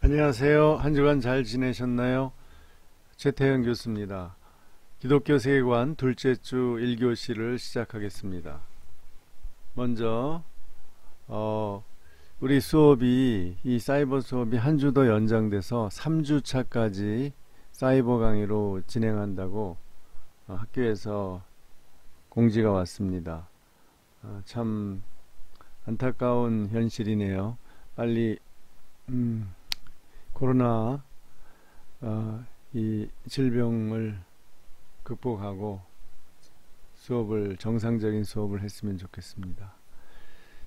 안녕하세요. 한 주간 잘 지내셨나요? 최태영 교수입니다. 기독교 세계관 둘째 주 1교시를 시작하겠습니다. 먼저 우리 수업이 이 사이버 수업이 한 주 더 연장돼서 3주차까지 사이버 강의로 진행한다고 학교에서 공지가 왔습니다. 참 안타까운 현실이네요. 빨리 코로나 이 질병을 극복하고 정상적인 수업을 했으면 좋겠습니다.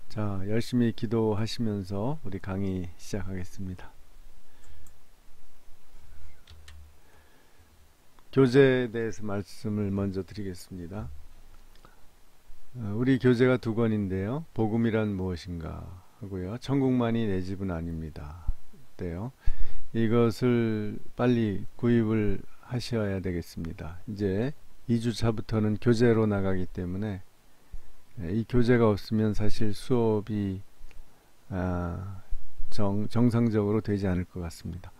자, 열심히 기도하시면서 우리 강의 시작하겠습니다. 교재에 대해서 말씀을 먼저 드리겠습니다. 우리 교재가 두 권인데요. 복음이란 무엇인가 하고요. 천국만이 내 집은 아닙니다. 어때요? 이것을 빨리 구입을 하셔야 되겠습니다. 이제 2주차부터는 교재로 나가기 때문에 이 교재가 없으면 사실 수업이 정상적으로 되지 않을 것 같습니다.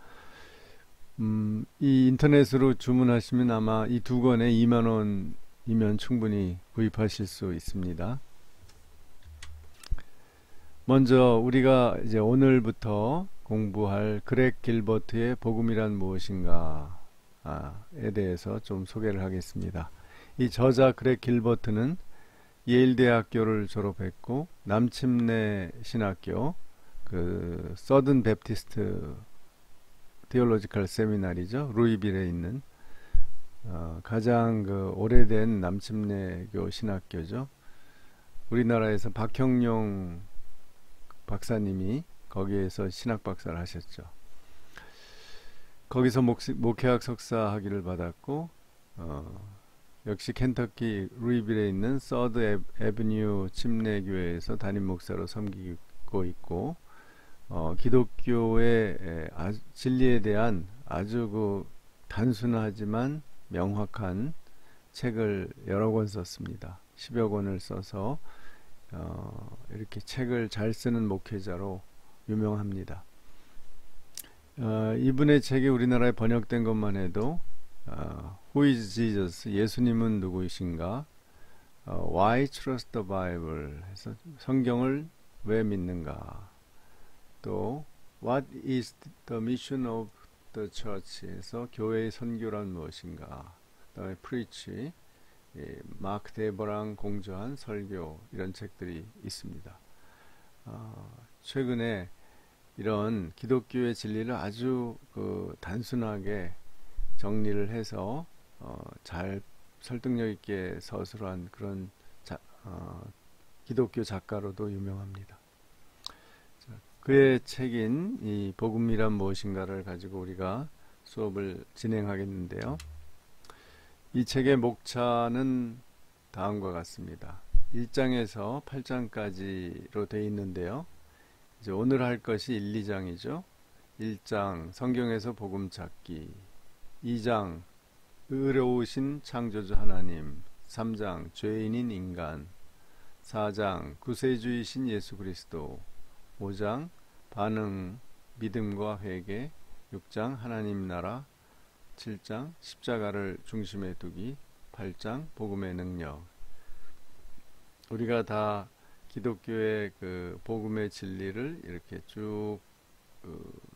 이 인터넷으로 주문하시면 아마 이 두 권에 2만원이면 충분히 구입하실 수 있습니다. 먼저 우리가 이제 오늘부터 공부할 그렉 길버트의 복음이란 무엇인가에 대해서 좀 소개를 하겠습니다. 이 저자 그렉 길버트는 예일 대학교를 졸업했고 남침내 신학교 그 서든 베프티스트 디올로지컬 세미나리죠. 루이빌에 있는 가장 그 오래된 남침내교 신학교죠. 우리나라에서 박형룡 박사님이 거기에서 신학 박사를 하셨죠. 거기서 목회학 석사 학위를 받았고 역시 켄터키 루이빌에 있는 서드 에브뉴 침례교회에서 담임 목사로 섬기고 있고 기독교의 진리에 대한 아주 그 단순하지만 명확한 책을 여러 권 썼습니다. 10여 권을 써서 이렇게 책을 잘 쓰는 목회자로 유명합니다. 이분의 책이 우리나라에 번역된 것만 해도 Who is Jesus? 예수님은 누구이신가? Why trust the Bible? 해서 성경을 왜 믿는가? 또 What is the mission of the church? 해서 교회의 선교란 무엇인가? 그다음에 Preach, 마크 데버랑 공저한 설교 이런 책들이 있습니다. 최근에 이런 기독교의 진리를 아주 단순하게 정리를 해서 잘 설득력 있게 서술한 그런 기독교 작가로도 유명합니다. 그의 책인 이 복음이란 무엇인가를 가지고 우리가 수업을 진행하겠는데요. 이 책의 목차는 다음과 같습니다. 1장에서 8장까지로 되어 있는데요. 이제 오늘 할 것이 1, 2장이죠. 1장 성경에서 복음 찾기, 2장 의로우신 창조주 하나님, 3장 죄인인 인간, 4장 구세주이신 예수 그리스도, 5장 반응, 믿음과 회개, 6장 하나님 나라, 7장 십자가를 중심에 두기, 8장 복음의 능력. 우리가 다 기독교의 그 복음의 진리를 이렇게 쭉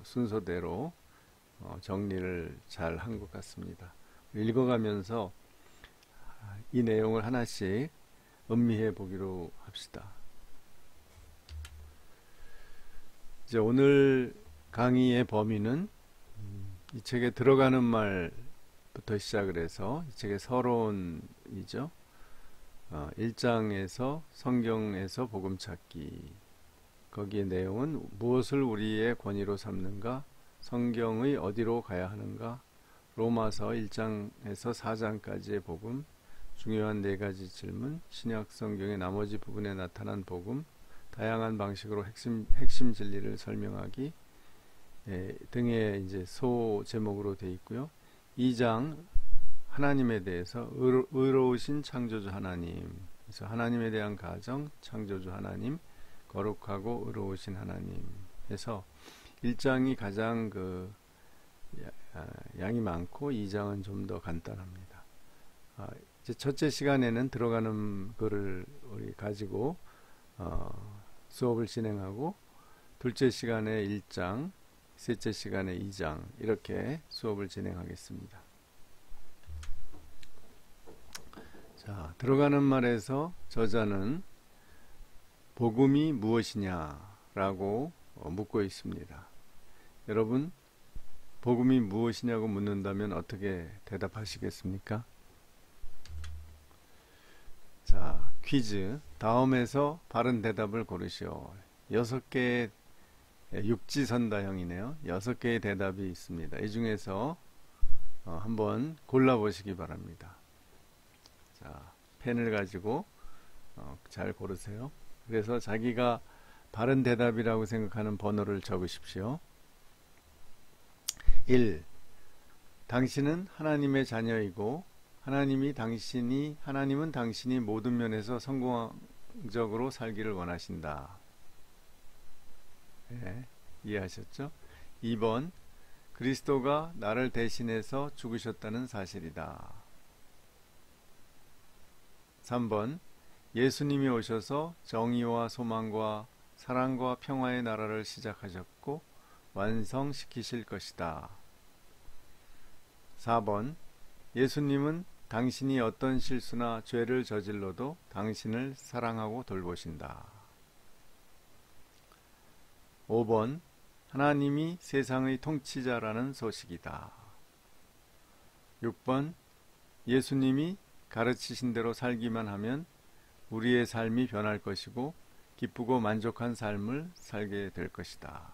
순서대로 정리를 잘 한 것 같습니다. 읽어가면서 이 내용을 하나씩 음미해 보기로 합시다. 이제 오늘 강의의 범위는 이 책에 들어가는 말부터 시작을 해서 이 책의 서론이죠. 1장에서 성경에서 복음 찾기, 거기에 내용은 무엇을 우리의 권위로 삼는가, 성경의 어디로 가야 하는가, 로마서 1장에서 4장까지의 복음, 중요한 4가지 질문, 신약 성경의 나머지 부분에 나타난 복음, 다양한 방식으로 핵심 진리를 설명하기 등의 이제 소 제목으로 되어 있고요. 2장 하나님에 대해서 의로우신 창조주 하나님, 그래서 하나님에 대한 가정, 창조주 하나님, 거룩하고 의로우신 하나님 해서 1장이 가장 양이 많고 2장은 좀 더 간단합니다. 이제 첫째 시간에는 들어가는 거를 우리 가지고 수업을 진행하고, 둘째 시간에 1장, 셋째 시간에 2장 이렇게 수업을 진행하겠습니다. 자, 들어가는 말에서 저자는 복음이 무엇이냐라고 묻고 있습니다. 여러분, 복음이 무엇이냐고 묻는다면 어떻게 대답하시겠습니까? 자, 퀴즈. 다음에서 바른 대답을 고르시오. 6개의 육지선다형이네요. 6개의 대답이 있습니다. 이 중에서 한번 골라보시기 바랍니다. 자, 펜을 가지고 잘 고르세요. 그래서 자기가 바른 대답이라고 생각하는 번호를 적으십시오. 1. 당신은 하나님의 자녀이고 하나님은 당신이 모든 면에서 성공적으로 살기를 원하신다. 네, 이해하셨죠? 2번. 그리스도가 나를 대신해서 죽으셨다는 사실이다. 3번. 예수님이 오셔서 정의와 소망과 사랑과 평화의 나라를 시작하셨고 완성시키실 것이다. 4번. 예수님은 당신이 어떤 실수나 죄를 저질러도 당신을 사랑하고 돌보신다. 5번. 하나님이 세상의 통치자라는 소식이다. 6번. 예수님이 가르치신 대로 살기만 하면 우리의 삶이 변할 것이고 기쁘고 만족한 삶을 살게 될 것이다.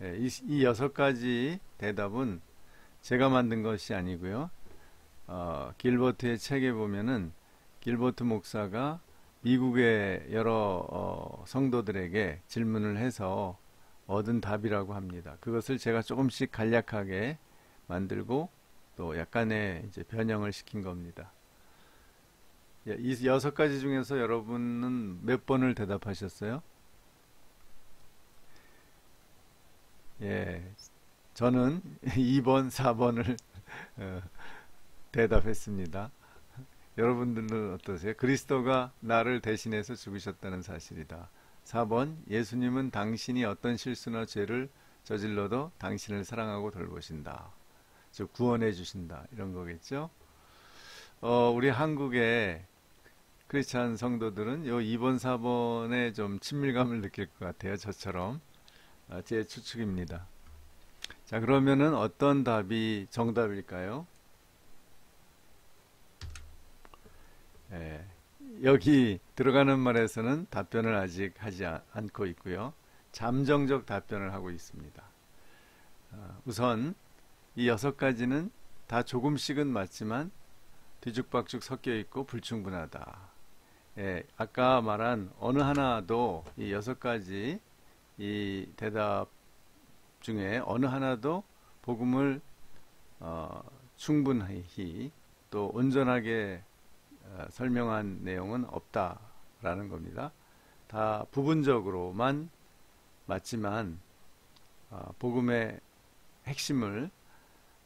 이 6가지 대답은 제가 만든 것이 아니고요. 길버트의 책에 보면은 길버트 목사가 미국의 여러 성도들에게 질문을 해서 얻은 답이라고 합니다. 그것을 제가 조금씩 간략하게 만들고 또 약간의 이제 변형을 시킨 겁니다. 이 6가지 중에서 여러분은 몇 번을 대답하셨어요? 예, 저는 2번, 4번을 대답했습니다. 여러분들은 어떠세요? 그리스도가 나를 대신해서 죽으셨다는 사실이다. 4번, 예수님은 당신이 어떤 실수나 죄를 저질러도 당신을 사랑하고 돌보신다. 즉 구원해 주신다. 이런 거겠죠? 우리 한국의 크리스찬 성도들은 요 2번, 4번에 좀 친밀감을 느낄 것 같아요. 저처럼. 제 추측입니다. 자, 그러면은 어떤 답이 정답일까요? 여기 들어가는 말에서는 답변을 아직 하지 않고 있고요. 잠정적 답변을 하고 있습니다. 우선 이 6가지는 다 조금씩은 맞지만 뒤죽박죽 섞여 있고 불충분하다. 아까 말한 어느 하나도 이 6가지 이 대답 중에 어느 하나도 복음을 충분히 또 온전하게 설명한 내용은 없다라는 겁니다. 다 부분적으로만 맞지만 복음의 핵심을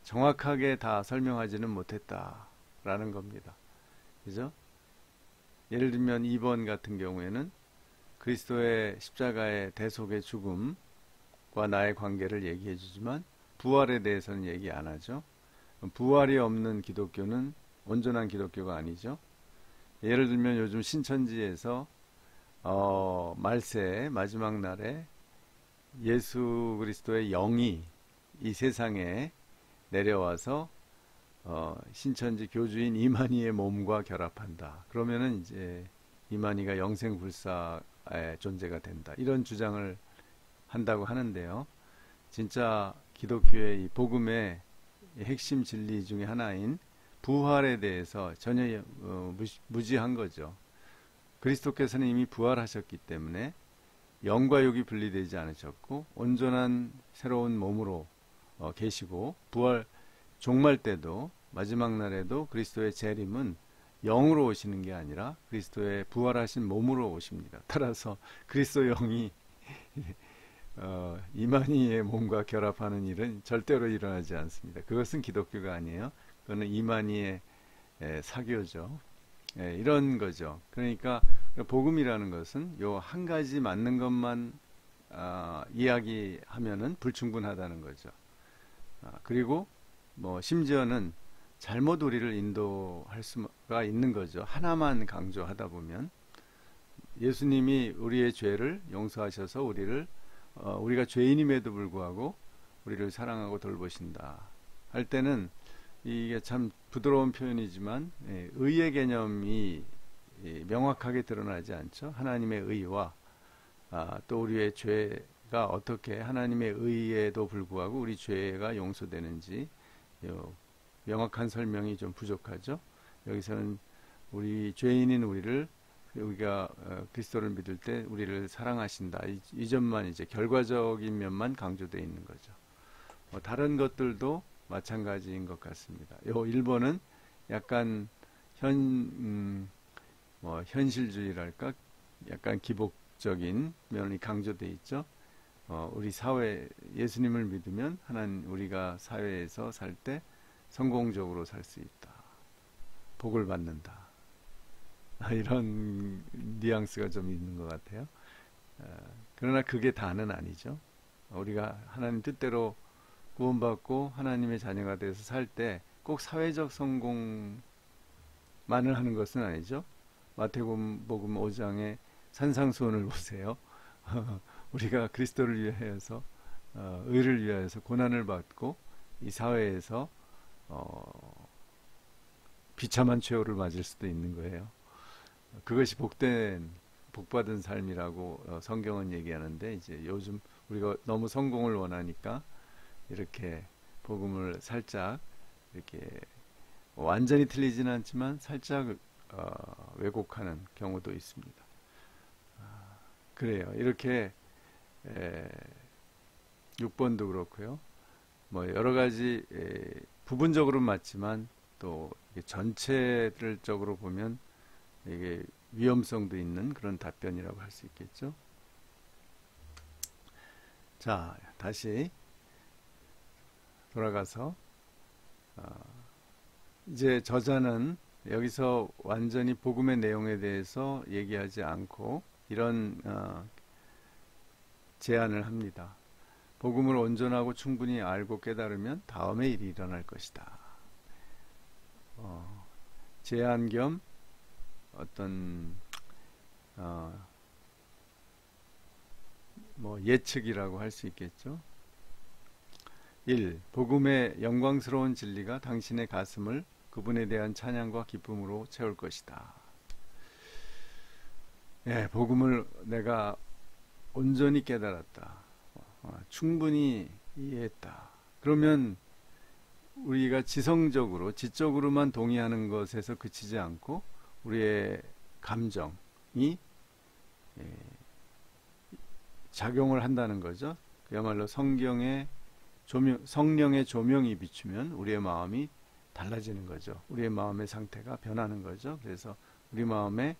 정확하게 다 설명하지는 못했다라는 겁니다. 그죠? 예를 들면 2번 같은 경우에는 그리스도의 십자가의 대속의 죽음과 나의 관계를 얘기해 주지만 부활에 대해서는 얘기 안 하죠. 부활이 없는 기독교는 온전한 기독교가 아니죠. 예를 들면 요즘 신천지에서 말세 마지막 날에 예수 그리스도의 영이 이 세상에 내려와서 신천지 교주인 이만희의 몸과 결합한다. 그러면은 이제 이만희가 영생불사의 존재가 된다. 이런 주장을 한다고 하는데요. 진짜 기독교의 이 복음의 핵심 진리 중에 하나인 부활에 대해서 전혀 무지한 거죠. 그리스도께서는 이미 부활하셨기 때문에 영과 육이 분리되지 않으셨고 온전한 새로운 몸으로 계시고 부활 종말 때도 마지막 날에도 그리스도의 재림은 영으로 오시는 게 아니라 그리스도의 부활하신 몸으로 오십니다. 따라서 그리스도 영이 이만희의 몸과 결합하는 일은 절대로 일어나지 않습니다. 그것은 기독교가 아니에요. 그거는 이만희의 사교죠. 이런 거죠. 그러니까 복음이라는 것은 요 한 가지 맞는 것만 이야기하면은 불충분하다는 거죠. 그리고 뭐 심지어는 잘못 우리를 인도할 수가 있는 거죠. 하나만 강조하다 보면 예수님이 우리의 죄를 용서하셔서 우리가 죄인임에도 불구하고 우리를 사랑하고 돌보신다 할 때는 이게 참 부드러운 표현이지만 의의 개념이 명확하게 드러나지 않죠. 하나님의 의와 또 우리의 죄가 어떻게 하나님의 의에도 불구하고 우리 죄가 용서되는지 명확한 설명이 좀 부족하죠. 여기서는 우리 죄인인 우리가 그리스도를 믿을 때 우리를 사랑하신다. 이 점만 이제 결과적인 면만 강조되어 있는 거죠. 다른 것들도 마찬가지인 것 같습니다. 요 1번은 약간 현실주의랄까 약간 기복적인 면이 강조되어 있죠. 우리 사회 예수님을 믿으면 우리가 사회에서 살 때 성공적으로 살 수 있다. 복을 받는다. 이런 뉘앙스가 좀 있는 것 같아요. 그러나 그게 다는 아니죠. 우리가 하나님 뜻대로 구원받고 하나님의 자녀가 돼서 살 때 꼭 사회적 성공만을 하는 것은 아니죠. 마태복음 5장의 산상수훈을 보세요. 우리가 그리스도를 위하여서 의를 위하여서 고난을 받고 이 사회에서 비참한 최후를 맞을 수도 있는 거예요. 그것이 복받은 삶이라고 성경은 얘기하는데 이제 요즘 우리가 너무 성공을 원하니까 이렇게 복음을 살짝 이렇게 완전히 틀리지는 않지만 살짝 왜곡하는 경우도 있습니다. 그래요. 이렇게 6번도 그렇고요. 뭐 여러 가지 부분적으로 맞지만 또 전체적으로 보면 이게 위험성도 있는 그런 답변이라고 할 수 있겠죠. 자, 다시 돌아가서 이제 저자는 여기서 완전히 복음의 내용에 대해서 얘기하지 않고 이런 제안을 합니다. 복음을 온전하고 충분히 알고 깨달으면 다음의 일이 일어날 것이다. 제안 겸 어떤 예측이라고 할 수 있겠죠. 1. 복음의 영광스러운 진리가 당신의 가슴을 그분에 대한 찬양과 기쁨으로 채울 것이다. 복음을 내가 온전히 깨달았다. 충분히 이해했다. 그러면 우리가 지적으로만 동의하는 것에서 그치지 않고 우리의 감정이 작용을 한다는 거죠. 그야말로 성령의 조명이 비추면 우리의 마음이 달라지는 거죠. 우리의 마음의 상태가 변하는 거죠. 그래서 우리 마음에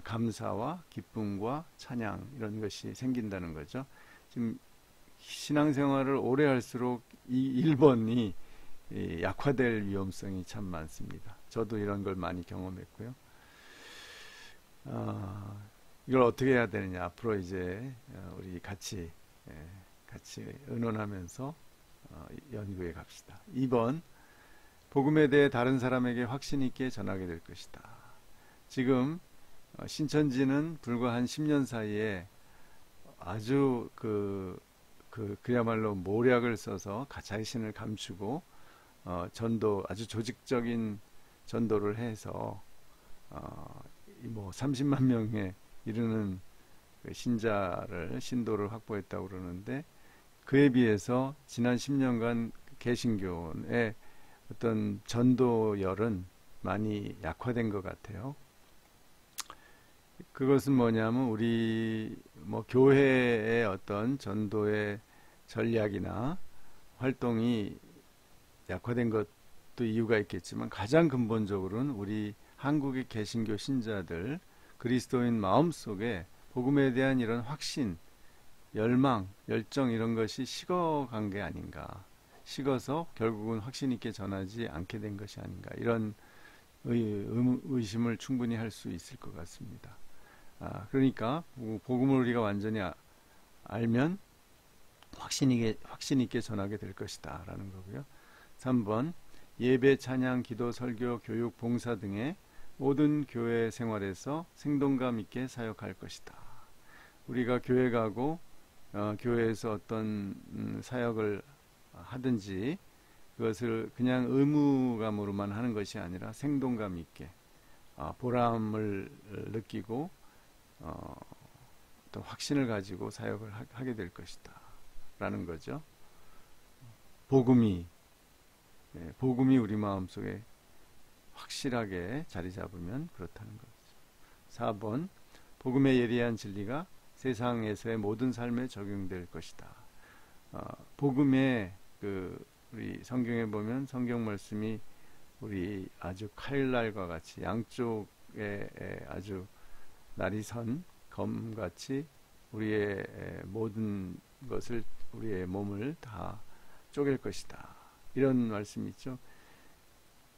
감사와 기쁨과 찬양 이런 것이 생긴다는 거죠. 지금 신앙생활을 오래 할수록 이 1번이 약화될 위험성이 참 많습니다. 저도 이런 걸 많이 경험했고요. 이걸 어떻게 해야 되느냐. 앞으로 이제 우리 같이 의논하면서 연구해 갑시다. 2번, 복음에 대해 다른 사람에게 확신 있게 전하게 될 것이다. 지금 신천지는 불과 한 10년 사이에 아주 그야말로 모략을 써서 자신을 감추고 아주 조직적인 전도를 해서 30만 명에 이르는 신도를 확보했다고 그러는데, 그에 비해서 지난 10년간 개신교의 어떤 전도열은 많이 약화된 것 같아요. 그것은 뭐냐면 우리 교회의 어떤 전도의 전략이나 활동이 약화된 것도 이유가 있겠지만, 가장 근본적으로는 우리 한국의 개신교 신자들 그리스도인 마음속에 복음에 대한 이런 확신, 열망, 열정 이런 것이 식어간 게 아닌가. 식어서 결국은 확신 있게 전하지 않게 된 것이 아닌가. 이런 의심을 충분히 할 수 있을 것 같습니다. 그러니까 복음을 우리가 완전히 알면 확신 있게 전하게 될 것이다 라는 거고요. 3번 예배, 찬양, 기도, 설교, 교육, 봉사 등의 모든 교회 생활에서 생동감 있게 사역할 것이다. 우리가 교회 가고 교회에서 어떤 사역을 하든지 그것을 그냥 의무감으로만 하는 것이 아니라 생동감 있게 보람을 느끼고 또 확신을 가지고 사역을 하게 될 것이다 라는 거죠. 복음이 우리 마음속에 확실하게 자리 잡으면 그렇다는 거죠. 4번 복음의 예리한 진리가 세상에서의 모든 삶에 적용될 것이다. 복음의 우리 성경에 보면 성경 말씀이 우리 아주 칼날과 같이 양쪽에 아주 날이 선 검같이 우리의 모든 것을 우리의 몸을 다 쪼갤 것이다. 이런 말씀이 있죠.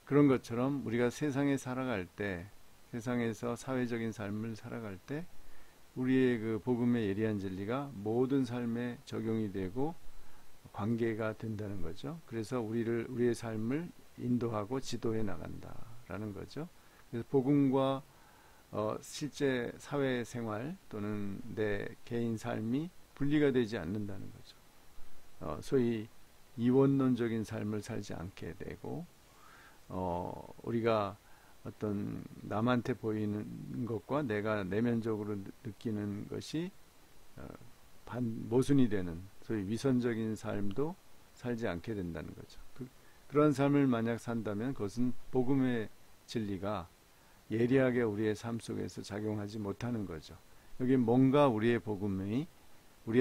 그런 것처럼 우리가 세상에 살아갈 때 세상에서 사회적인 삶을 살아갈 때 우리의 그 복음의 예리한 진리가 모든 삶에 적용이 되고 관계가 된다는 거죠. 그래서 우리의 삶을 인도하고 지도해 나간다라는 거죠. 그래서 복음과 실제 사회생활 또는 내 개인 삶이 분리가 되지 않는다는 거죠. 소위 이원론적인 삶을 살지 않게 되고 우리가 어떤 남한테 보이는 것과 내가 내면적으로 느끼는 것이 모순이 되는 소위 위선적인 삶도 살지 않게 된다는 거죠. 그런 삶을 만약 산다면 그것은 복음의 진리가 예리하게 우리의 삶 속에서 작용하지 못하는 거죠. 여기 뭔가 우리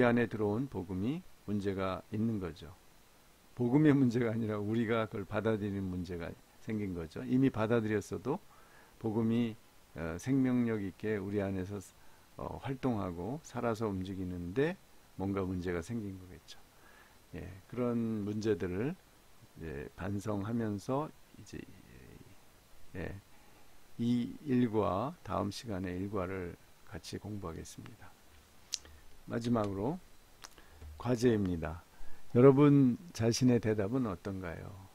안에 들어온 복음이 문제가 있는 거죠. 복음의 문제가 아니라 우리가 그걸 받아들이는 문제가 생긴 거죠. 이미 받아들였어도 복음이 생명력 있게 우리 안에서 활동하고 살아서 움직이는데 뭔가 문제가 생긴 거겠죠. 그런 문제들을 반성하면서 이제 이 일과 다음 시간에 일과를 같이 공부하겠습니다. 마지막으로 과제입니다. 여러분 자신의 대답은 어떤가요?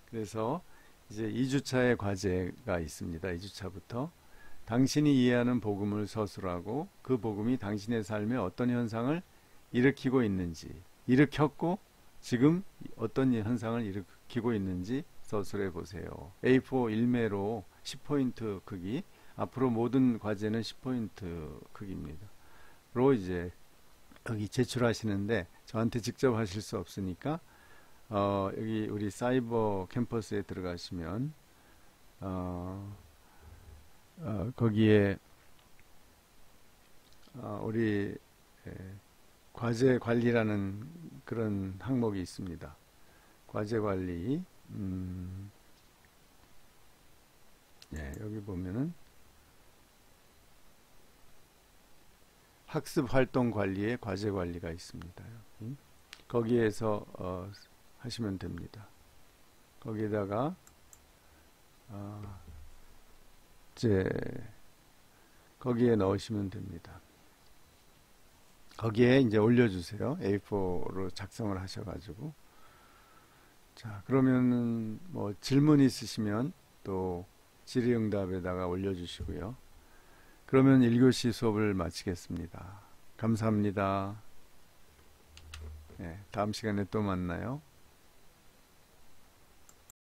그래서 이제 2주차의 과제가 있습니다. 2주차부터 당신이 이해하는 복음을 서술하고 그 복음이 당신의 삶에 어떤 현상을 일으키고 있는지, 일으켰고 지금 어떤 현상을 일으키고 있는지 서술해 보세요. A4 일매로 10포인트 크기, 앞으로 모든 과제는 10포인트 크기입니다. 로 이제 여기 제출하시는데 저한테 직접 하실 수 없으니까 여기 우리 사이버 캠퍼스에 들어가시면 거기에 우리 과제 관리라는 그런 항목이 있습니다. 과제 관리 여기 보면은 학습 활동 관리에 과제 관리가 있습니다. 거기에서 하시면 됩니다. 거기에다가 이제 거기에 넣으시면 됩니다. 거기에 이제 올려주세요. A4로 작성을 하셔가지고. 자, 그러면은 뭐 질문 있으시면 또 질의응답에다가 올려주시고요. 그러면 1교시 수업을 마치겠습니다. 감사합니다. 다음 시간에 또 만나요.